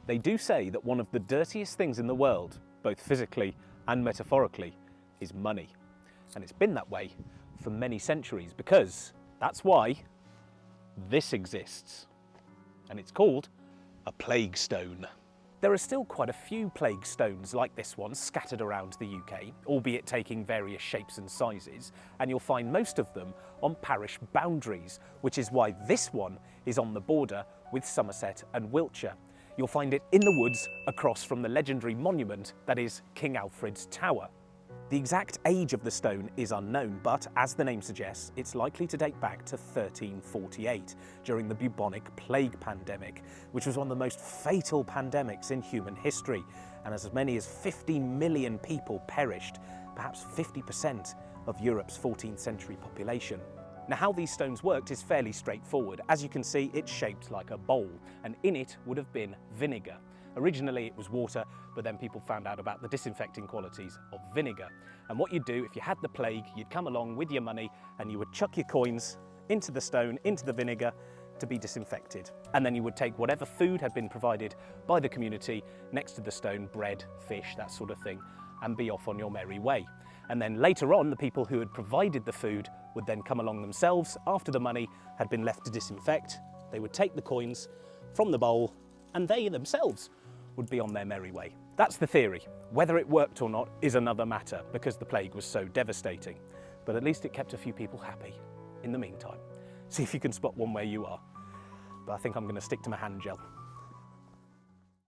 They do say that one of the dirtiest things in the world, both physically and metaphorically, is money. And it's been that way for many centuries, because that's why this exists. And it's called a plague stone. There are still quite a few plague stones like this one scattered around the UK, albeit taking various shapes and sizes, and you'll find most of them on parish boundaries, which is why this one is on the border with Somerset and Wiltshire. You'll find it in the woods across from the legendary monument that is King Alfred's Tower. The exact age of the stone is unknown, but as the name suggests, it's likely to date back to 1348, during the bubonic plague pandemic, which was one of the most fatal pandemics in human history, and as many as 50 million people perished, perhaps 50% of Europe's 14th century population. Now, how these stones worked is fairly straightforward. As you can see, it's shaped like a bowl, and in it would have been vinegar. Originally it was water, but then people found out about the disinfecting qualities of vinegar. And what you'd do if you had the plague, you'd come along with your money and you would chuck your coins into the stone, into the vinegar, to be disinfected. And then you would take whatever food had been provided by the community next to the stone, bread, fish, that sort of thing, and be off on your merry way. And then later on, the people who had provided the food would then come along themselves after the money had been left to disinfect. They would take the coins from the bowl and they themselves would be on their merry way. That's the theory. Whether it worked or not is another matter, because the plague was so devastating. But at least it kept a few people happy in the meantime. See if you can spot one where you are. But I think I'm going to stick to my hand gel.